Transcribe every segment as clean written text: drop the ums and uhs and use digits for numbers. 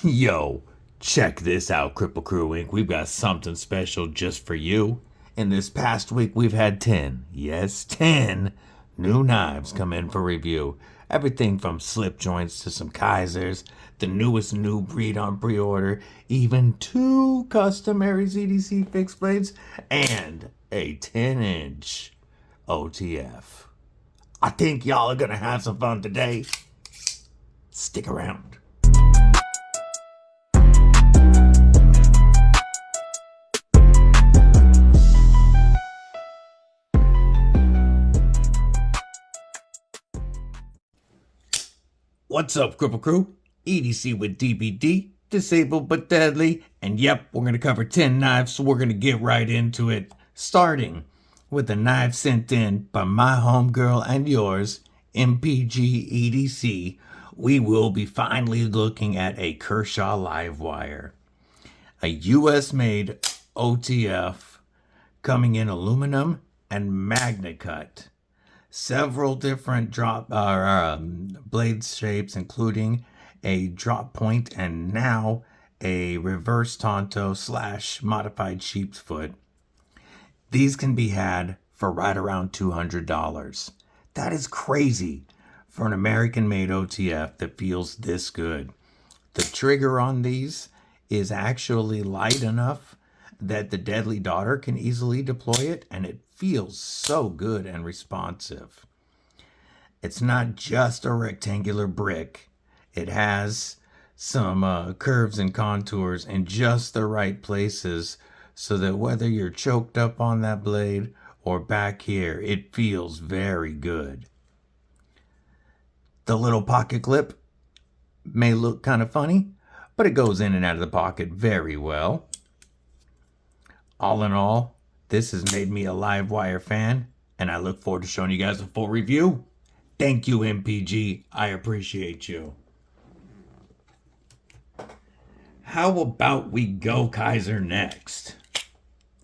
Yo, check this out, Kripple Krew Inc. We've got something special just for you. In this past week, we've had 10, yes, 10 new knives come in for review. Everything from slip joints to some Kaisers, the newest new breed on pre order, even 2 customary ZDC fixed blades, and a 10-inch OTF. I think y'all are gonna have some fun today. Stick around. What's up, Kripple Krew? EDC with DBD, disabled but deadly. And yep, we're going to cover 10 knives, so we're going to get right into it. Starting with a knife sent in by my homegirl and yours, MPG EDC. We will be finally looking at a Kershaw Livewire. A US made OTF coming in aluminum and magna cut. Several different blade shapes, including a drop point and now a reverse Tonto / modified sheep's foot. These can be had for right around $200. That is crazy for an American-made OTF that feels this good. The trigger on these is actually light enough that the Deadly Daughter can easily deploy it, and it feels so good and responsive. It's not just a rectangular brick. It has some curves and contours in just the right places so that whether you're choked up on that blade or back here, it feels very good. The little pocket clip may look kind of funny, but it goes in and out of the pocket very well. All in all, this has made me a Livewire fan, and I look forward to showing you guys a full review. Thank you, MPG. I appreciate you. How about we go Kaiser next?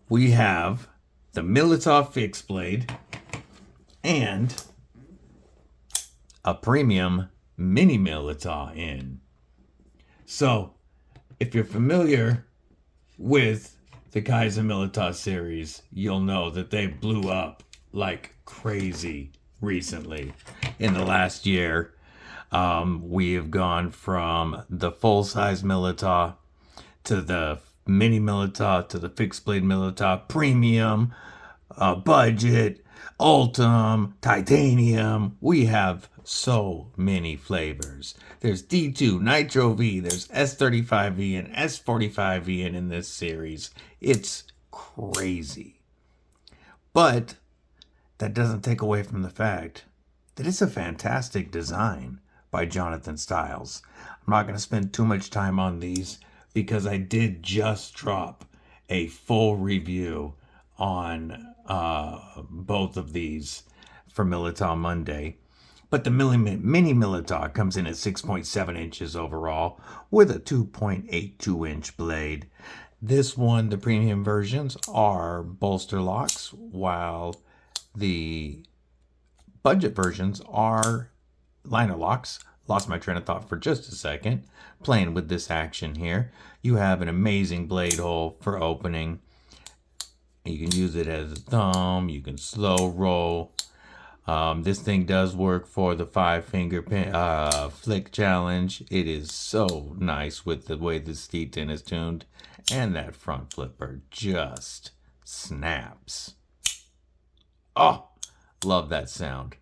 We have the Militov fixed blade and a premium mini Militov in. So, if you're familiar with the Kaiser Militov series, you'll know that they blew up like crazy recently. In the last year, we have gone from the full-size Militov to the mini Militov to the fixed blade Militov, premium, budget, ultim, titanium. We have so many flavors. There's D2, Nitro V, there's S35V and S45V in this series. It's crazy. But that doesn't take away from the fact that it's a fantastic design by Jonathan Stiles. I'm not going to spend too much time on these because I did just drop a full review on both of these for Militov Monday. But the mini Militov comes in at 6.7 inches overall with a 2.82 inch blade. This one, the premium versions, are bolster locks, while the budget versions are liner locks. Lost my train of thought for just a second. Playing with this action here. You have an amazing blade hole for opening. You can use it as a thumb. You can slow roll. This thing does work for the 5-finger flick challenge. It is so nice with the way this D10 is tuned. And that front flipper just snaps. Oh, love that sound.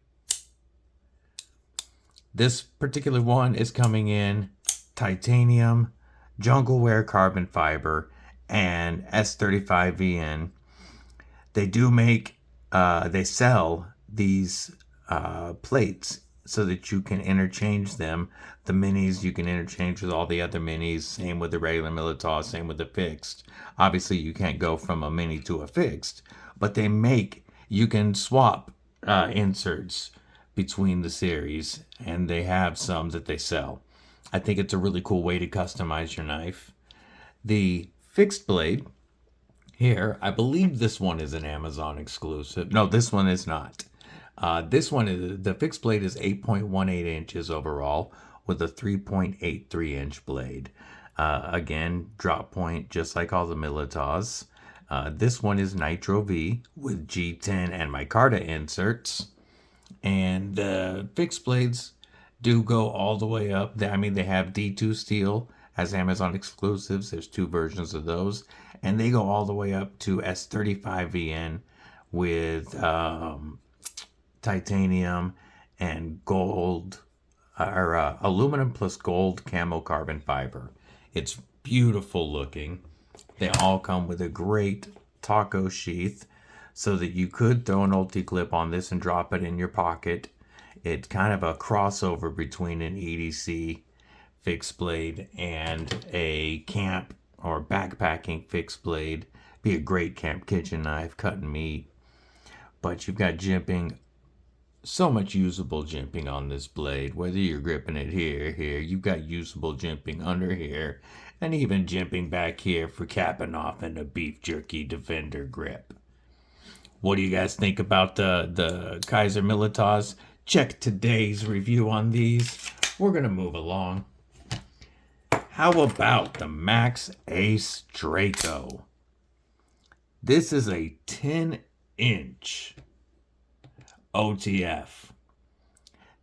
This particular one is coming in titanium, jungle wear carbon fiber, and S35VN. They do make, they sell these plates so that you can interchange them. The minis you can interchange with all the other minis. Same with the regular Militov, same with the fixed. Obviously you can't go from a mini to a fixed, but they make, you can swap inserts between the series, and they have some that they sell. I think it's a really cool way to customize your knife. The fixed blade here, I believe this one is an Amazon exclusive. No, this one is not. This one, the fixed blade is 8.18 inches overall, with a 3.83-inch blade. Again, drop point, just like all the Militas. This one is Nitro V with G10 and micarta inserts. And fixed blades do go all the way up. I mean, they have D2 steel as Amazon exclusives. There's 2 versions of those. And they go all the way up to S35VN with titanium and gold, or aluminum plus gold camo carbon fiber. It's beautiful looking. They all come with a great taco sheath so that you could throw an ulti clip on this and drop it in your pocket. It's kind of a crossover between an EDC fixed blade and a camp or backpacking fixed blade. Be a great camp kitchen knife, cutting meat. But you've got jimping, so much usable jimping on this blade. Whether you're gripping it here, you've got usable jimping under here, and even jimping back here for capping off in a beef jerky defender grip. What do you guys think about the Kaiser Militas? Check today's review on these. We're going to move along. How about the Max Ace Draco? This is a 10-inch OTF.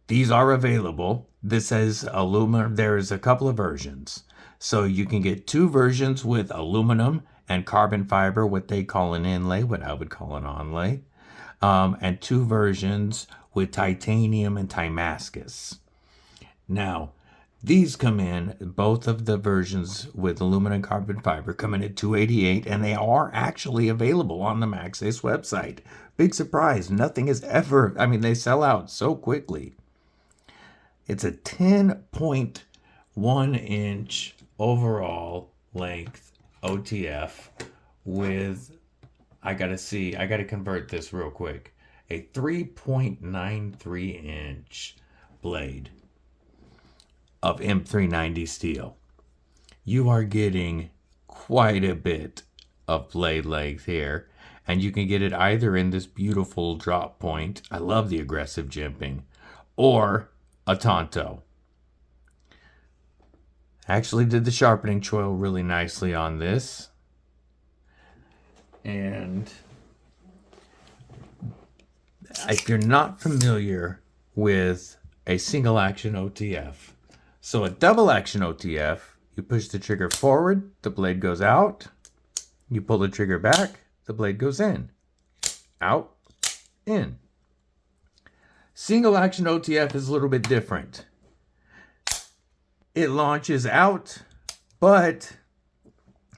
These are available. This has aluminum. There's a couple of versions. So you can get 2 versions with aluminum and carbon fiber, what they call an inlay, what I would call an onlay. And 2 versions with titanium and Timascus. Now, these come in, both of the versions with aluminum and carbon fiber come in at $288, and they are actually available on the Max Ace website. Big surprise, nothing is ever, they sell out so quickly. It's a 10.1-inch overall length OTF with, I gotta convert this real quick, a 3.93-inch blade of M390 steel. You are getting quite a bit of blade length here, and you can get it either in this beautiful drop point, I love the aggressive jimping, or a Tonto. Actually did the sharpening choil really nicely on this. And if you're not familiar with a single action OTF, so a double action OTF, you push the trigger forward, the blade goes out. You pull the trigger back, the blade goes in. Out, in. Single action OTF is a little bit different. It launches out, but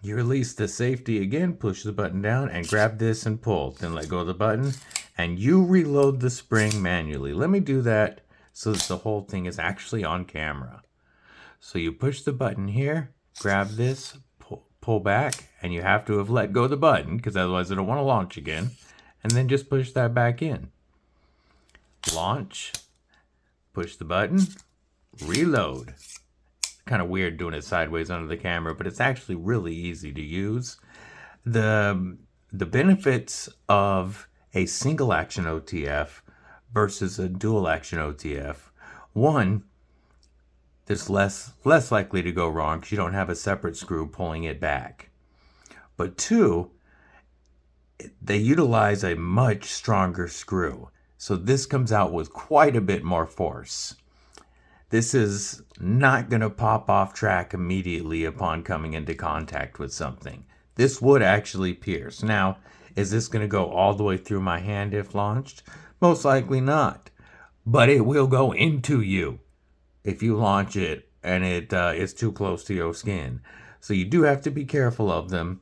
you release the safety again, push the button down and grab this and pull. Then let go of the button and you reload the spring manually. Let me do that so that the whole thing is actually on camera. So you push the button here, grab this, pull back, and you have to have let go of the button because otherwise it'll want to launch again. And then just push that back in. Launch, push the button, reload. Kind of weird doing it sideways under the camera, but it's actually really easy to use. The benefits of a single action OTF versus a dual action OTF. One, there's less likely to go wrong because you don't have a separate screw pulling it back. But 2, they utilize a much stronger screw. So this comes out with quite a bit more force. This is not going to pop off track immediately upon coming into contact with something. This would actually pierce. Now, is this going to go all the way through my hand if launched? Most likely not. But it will go into you if you launch it and it is too close to your skin. So you do have to be careful of them,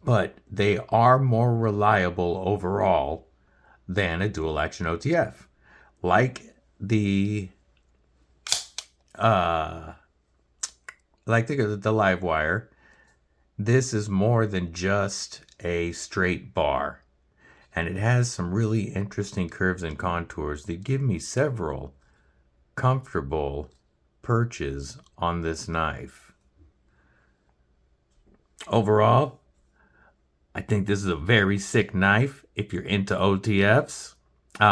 but they are more reliable overall than a dual action OTF. Like the live wire, this is more than just a straight bar, and it has some really interesting curves and contours that give me several comfortable perches on this knife. Overall, I think this is a very sick knife if you're into OTFs.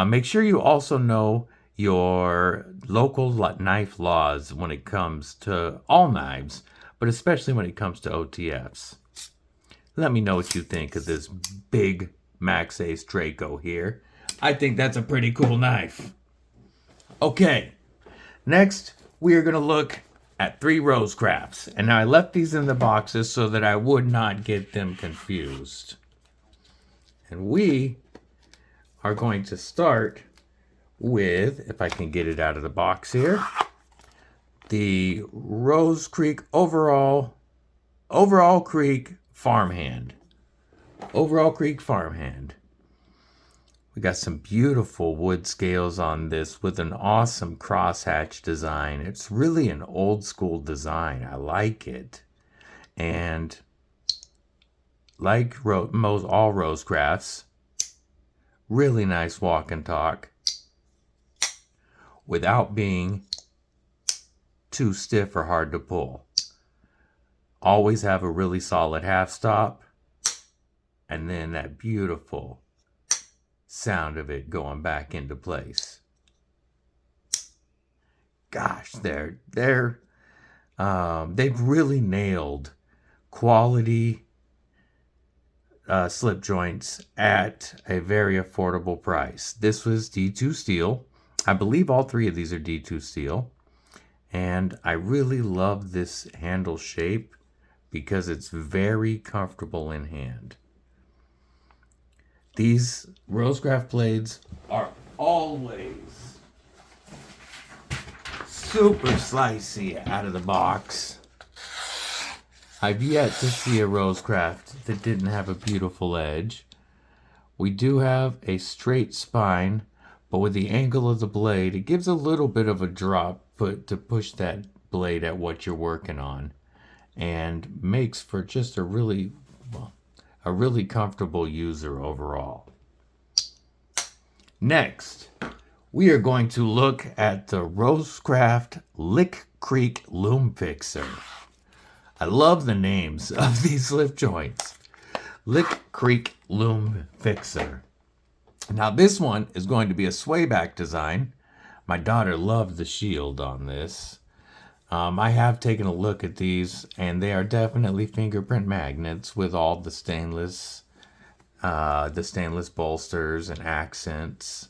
Make sure you also know your local knife laws when it comes to all knives, but especially when it comes to OTFs. Let me know what you think of this big Max Ace Draco here. I think that's a pretty cool knife. Okay, next we are going to look at 3 Rosecrafts. And now I left these in the boxes so that I would not get them confused. And we are going to start with, if I can get it out of the box here, the Rose Creek Overall Creek Farmhand. Overall Creek Farmhand. We got some beautiful wood scales on this with an awesome crosshatch design. It's really an old school design. I like it. And like most all Rosecrafts, really nice walk and talk without being too stiff or hard to pull. Always have a really solid half stop, and then that beautiful sound of it going back into place. Gosh, they've really nailed quality slip joints at a very affordable price. This was D2 steel. I believe all 3 of these are D2 steel. And I really love this handle shape because it's very comfortable in hand. These Rosecraft blades are always super slicey out of the box. I've yet to see a Rosecraft that didn't have a beautiful edge. We do have a straight spine, but with the angle of the blade, it gives a little bit of a drop to push that blade at what you're working on, and makes for just a really comfortable user overall. Next, we are going to look at the Rosecraft Lick Creek Loom Fixer. I love the names of these slip joints. Lick Creek Loom Fixer. Now this one is going to be a swayback design. My daughter loved the shield on this. I have taken a look at these, and they are definitely fingerprint magnets with all the stainless bolsters and accents.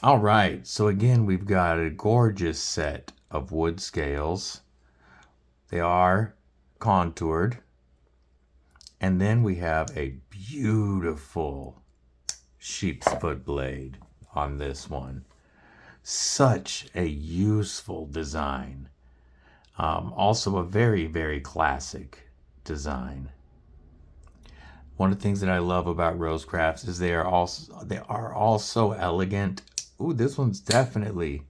All right, so again, we've got a gorgeous set of wood scales. They are contoured. And then we have a beautiful sheep's foot blade on this one. Such a useful design. Also a very, very classic design. One of the things that I love about Rosecrafts is they are all so elegant. Ooh, this one's definitely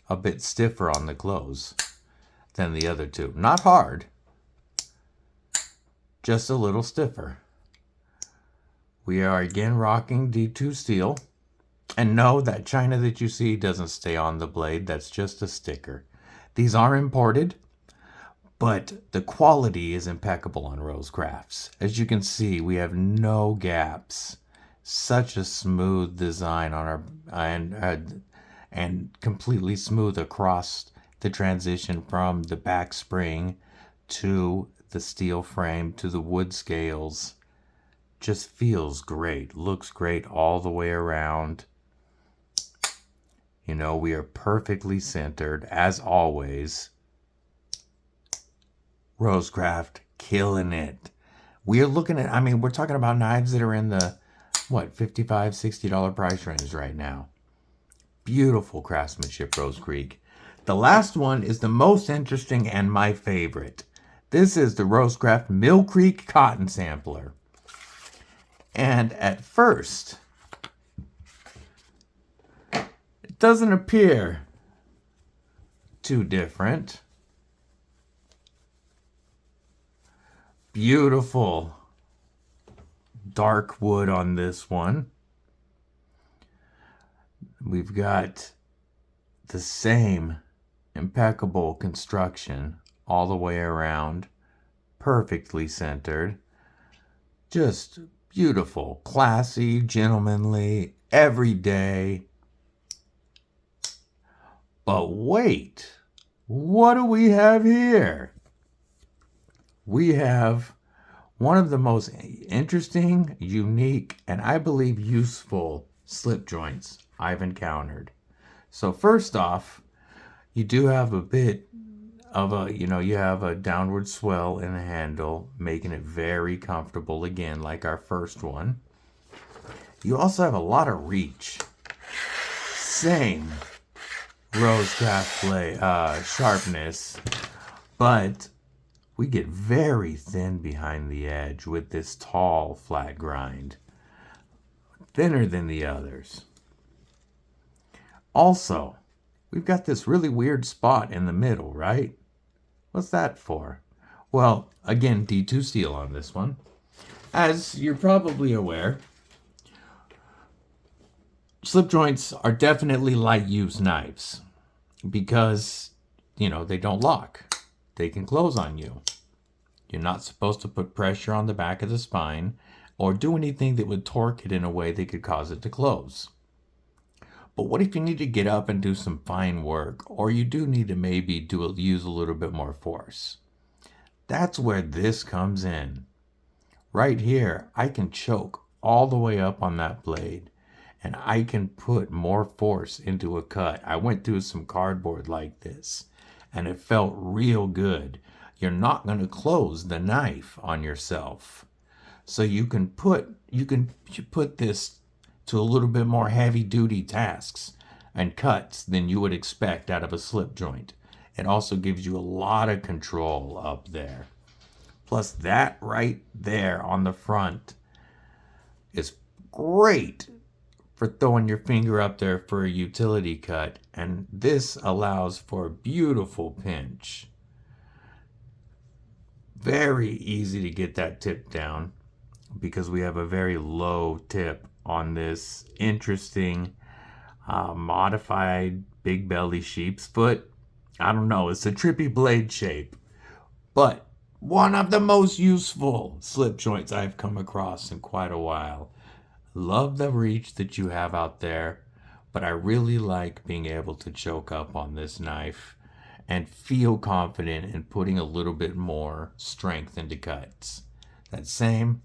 a bit stiffer on the close than the other 2. Not hard, just a little stiffer. We are again rocking D2 steel. And no, that china that you see doesn't stay on the blade. That's just a sticker. These are imported, but the quality is impeccable on Rosecrafts. As you can see, we have no gaps. Such a smooth design on our and completely smooth across the transition from the back spring to the steel frame to the wood scales. Just feels great. Looks great all the way around. You know, we are perfectly centered, as always. Rosecraft, killing it. We are looking at, we're talking about knives that are in the, $55, $60 price range right now. Beautiful craftsmanship, Rose Creek. The last one is the most interesting and my favorite. This is the Rosecraft Mill Creek Cotton Sampler. And at first, it doesn't appear too different. Beautiful dark wood on this one. We've got the same impeccable construction all the way around, perfectly centered. Just beautiful, classy, gentlemanly, every day. But wait, what do we have here? We have one of the most interesting, unique, and I believe useful slip joints I've encountered. So first off, you do have a bit of you have a downward swell in the handle, making it very comfortable again, like our first one. You also have a lot of reach. Same Rosecraft blade sharpness, but we get very thin behind the edge with this tall flat grind. Thinner than the others. Also, we've got this really weird spot in the middle, right? What's that for? Well, again, D2 steel on this one. As you're probably aware, slip joints are definitely light use knives because, they don't lock. They can close on you. You're not supposed to put pressure on the back of the spine or do anything that would torque it in a way that could cause it to close. But what if you need to get up and do some fine work, or you do need to maybe use a little bit more force? That's where this comes in. Right here, I can choke all the way up on that blade, and I can put more force into a cut. I went through some cardboard like this, and it felt real good. You're not going to close the knife on yourself. So you can put this to a little bit more heavy-duty tasks and cuts than you would expect out of a slip joint. It also gives you a lot of control up there. Plus, that right there on the front is great for throwing your finger up there for a utility cut, and this allows for a beautiful pinch. Very easy to get that tip down because we have a very low tip on this interesting modified big belly sheep's foot. I don't know, it's a trippy blade shape, but one of the most useful slip joints I've come across in quite a while. Love the reach that you have out there, but I really like being able to choke up on this knife and feel confident in putting a little bit more strength into cuts. That same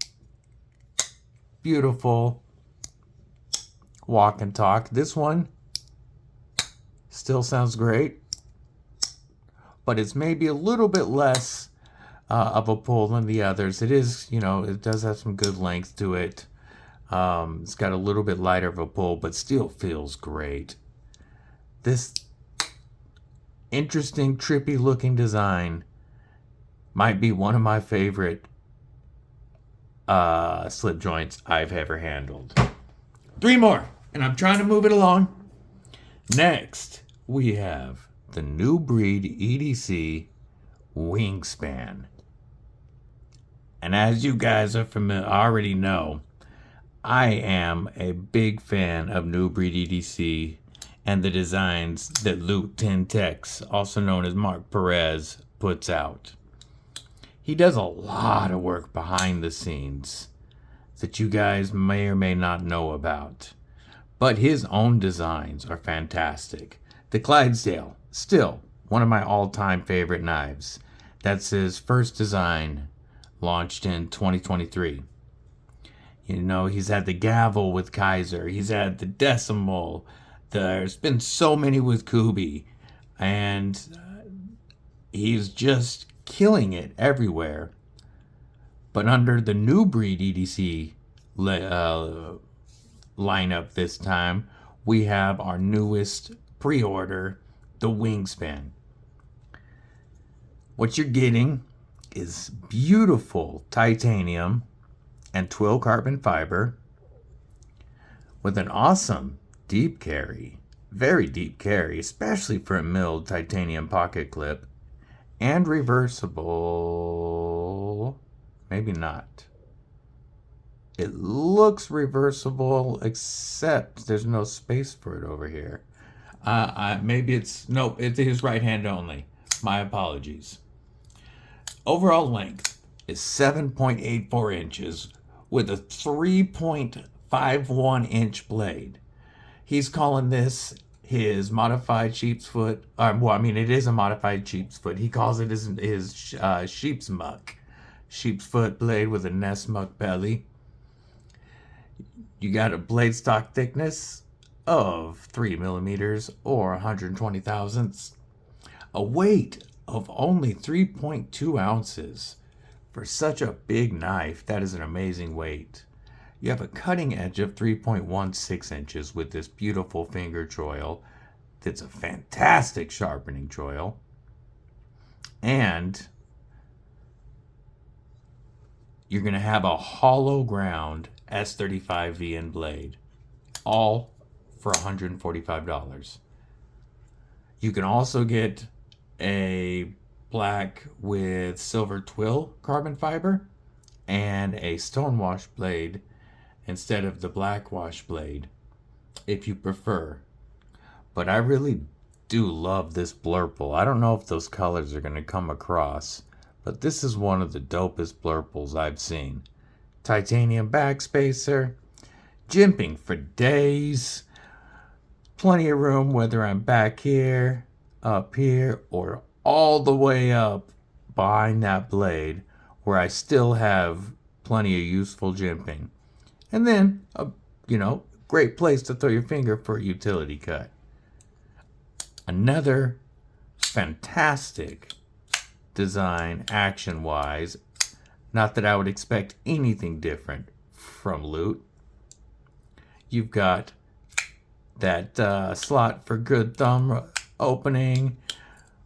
beautiful walk and talk. This one still sounds great, but it's maybe a little bit less of a pull than the others. It is, it does have some good length to it. It's got a little bit lighter of a pull, but still feels great. This interesting, trippy looking design might be one of my favorite slip joints I've ever handled. 3 more, and I'm trying to move it along. Next, we have the New Breed EDC Wingspan. And as you guys are already know, I am a big fan of New Breed EDC and the designs that Luke 10 Tex, also known as Mark Perez, puts out. He does a lot of work behind the scenes that you guys may or may not know about. But his own designs are fantastic. The Clydesdale, still one of my all-time favorite knives. That's his first design, launched in 2023. He's had the Gavel with Kaiser. He's had the Decimal. There's been so many with Kubi. And he's just killing it everywhere. But under the New Breed EDC lineup this time, we have our newest pre-order, the Wingspan. What you're getting is beautiful titanium and twill carbon fiber with an awesome deep carry, very deep carry, especially for a milled titanium pocket clip, and reversible, maybe not. It looks reversible, except there's no space for it over here. Maybe it's his right hand only. My apologies. Overall length is 7.84 inches with a 3.5 5.1-inch blade. He's calling this his modified sheep's foot. Well, I mean, it is a modified sheep's foot. He calls it his sheep's muck. Sheep's foot blade with a nest muck belly. You got a blade stock thickness of 3 millimeters or 120 thousandths. A weight of only 3.2 ounces. For such a big knife, that is an amazing weight. You have a cutting edge of 3.16 inches with this beautiful finger choil. That's a fantastic sharpening choil. And you're going to have a hollow ground S35 VN blade. All for $145. You can also get a black with silver twill carbon fiber and a stonewash blade instead of the black wash blade if you prefer. But I really do love this blurple. I don't know if those colors are going to come across, but this is one of the dopest blurples I've seen. Titanium backspacer, jimping for days, plenty of room whether I'm back here, up here, or all the way up behind that blade where I still have plenty of useful jimping. And then, great place to throw your finger for a utility cut. Another fantastic design action-wise. Not that I would expect anything different from Loot. You've got that slot for good thumb opening,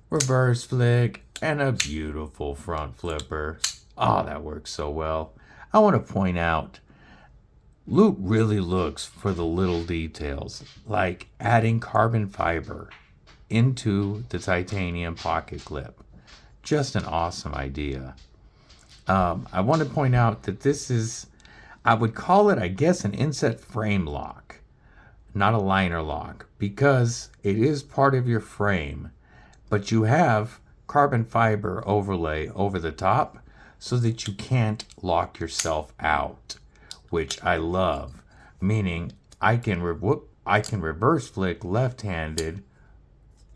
reverse flick, and a beautiful front flipper. Oh, that works so well. I want to point out, Loot really looks for the little details, like adding carbon fiber into the titanium pocket clip. Just an awesome idea. I want to point out that this is, I would call it, I guess, an inset frame lock, not a liner lock, because it is part of your frame, but you have carbon fiber overlay over the top so that you can't lock yourself out, which I love, meaning I can reverse flick left-handed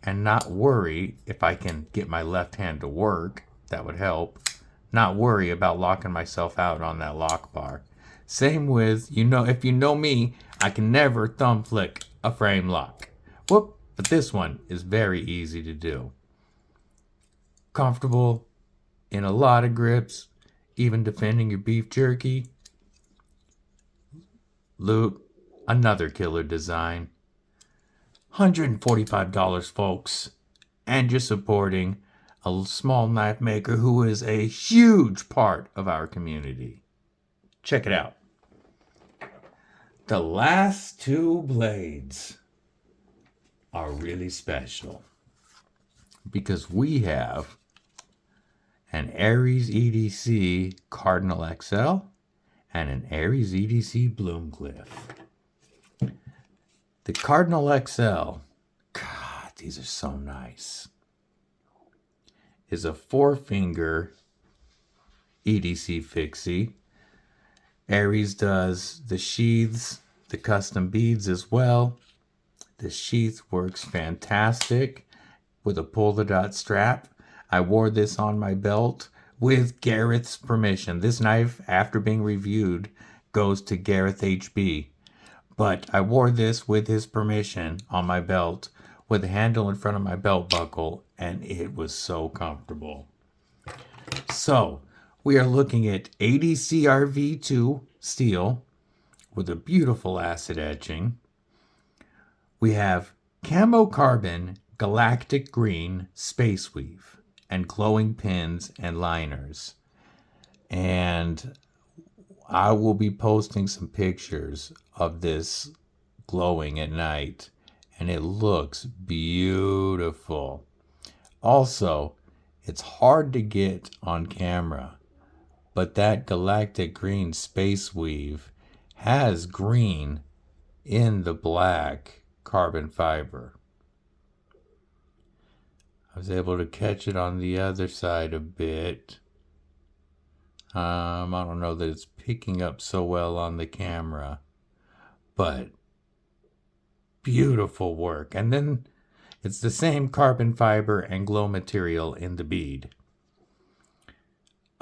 and not worry if I can get my left hand to work. That would help. Not worry about locking myself out on that lock bar. Same with, if you know me, I can never thumb flick a frame lock. Whoop, but this one is very easy to do. Comfortable in a lot of grips, even defending your beef jerky. Loot, another killer design. $145, folks, and you're supporting a small knife maker who is a huge part of our community. Check it out. The last two blades are really special because we have an Aries EDC Cardinal XL and an Aries EDC Bloomcliff. The Cardinal XL, God, these are so nice, is a 4-finger EDC fixie. Aries does the sheaths, the custom beads as well. The sheath works fantastic with a pull-the-dot strap. I wore this on my belt with Gareth's permission. This knife, after being reviewed, goes to Gareth HB. But I wore this with his permission on my belt with the handle in front of my belt buckle, and it was so comfortable. So, we are looking at 80 CRV2 steel with a beautiful acid etching. We have camo carbon galactic green space weave and glowing pins and liners. And I will be posting some pictures of this glowing at night, and it looks beautiful. Also, it's hard to get on camera, but that galactic green space weave has green in the black carbon fiber. I was able to catch it on the other side a bit. I don't know that it's picking up so well on the camera, but beautiful work. And then it's the same carbon fiber and glow material in the bead.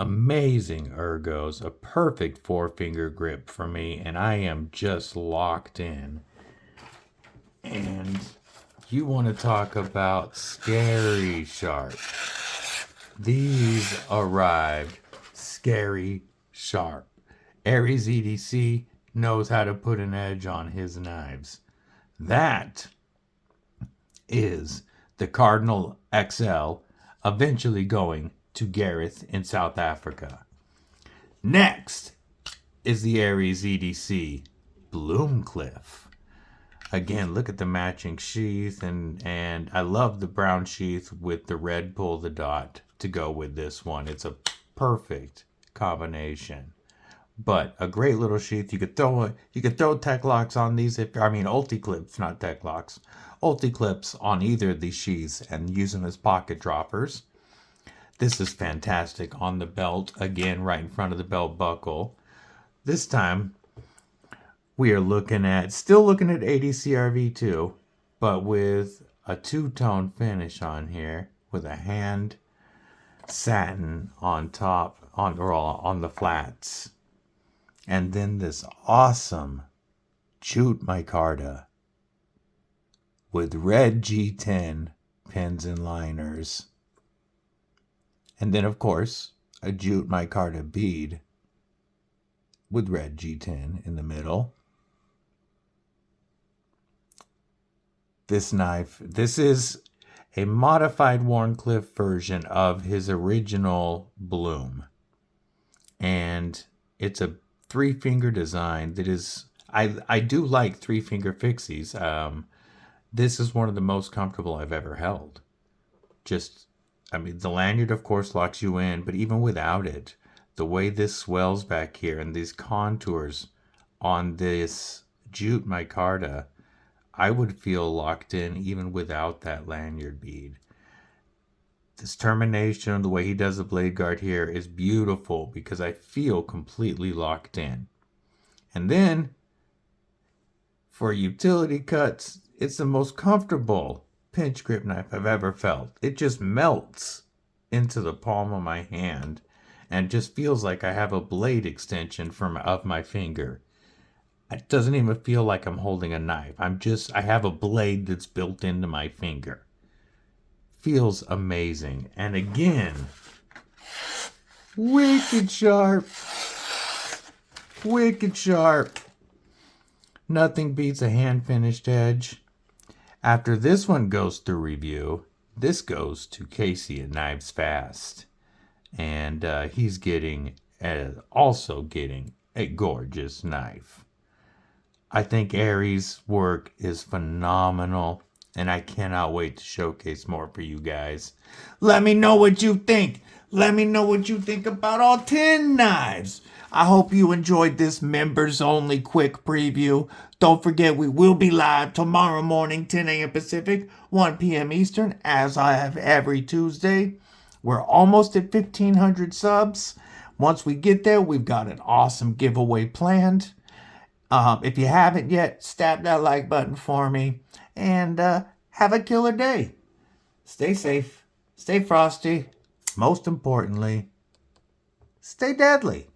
Amazing ergos, a perfect 4-finger grip for me, and I am just locked in. And you want to talk about scary sharp. These arrived scary sharp. Aries EDC knows how to put an edge on his knives. That is the Cardinal XL, eventually going to Gareth in South Africa. Next is the Aries EDC Bloomcliff. Again, look at the matching sheath, and I love the brown sheath with the red pull the dot to go with this one. It's a perfect combination. But a great little sheath. You could throw tech locks on these ulti clips, not tech locks. Ulti clips on either of these sheaths and use them as pocket droppers. This is fantastic on the belt, again, right in front of the belt buckle. This time, we are still looking at ADCRV2, but with a two-tone finish on here, with a hand satin on top, on the flats. And then this awesome jute micarta with red G10 pins and liners. And then, of course, a jute micarta bead with red G10 in the middle. This knife, this is a modified Wharncliffe version of his original Bloom. And it's a 3-finger design that is, I do like 3-finger fixies. This is one of the most comfortable I've ever held. The lanyard, of course, locks you in, but even without it, the way this swells back here and these contours on this jute micarta, I would feel locked in even without that lanyard bead. This termination, the way he does the blade guard here is beautiful because I feel completely locked in. And then, for utility cuts, it's the most comfortable pinch grip knife I've ever felt. It just melts into the palm of my hand and just feels like I have a blade extension of my finger. It doesn't even feel like I'm holding a knife. I have a blade that's built into my finger. Feels amazing. And again, wicked sharp. Wicked sharp. Nothing beats a hand-finished edge. After this one goes through review, this goes to Casey at Knives Fast. And he's also getting a gorgeous knife. I think Aries' work is phenomenal, and I cannot wait to showcase more for you guys. Let me know what you think. Let me know what you think about all 10 knives. I hope you enjoyed this members-only quick preview. Don't forget, we will be live tomorrow morning, 10 a.m. Pacific, 1 p.m. Eastern, as I have every Tuesday. We're almost at 1,500 subs. Once we get there, we've got an awesome giveaway planned. If you haven't yet, stab that like button for me. And have a killer day. Stay safe. Stay frosty. Most importantly, stay deadly.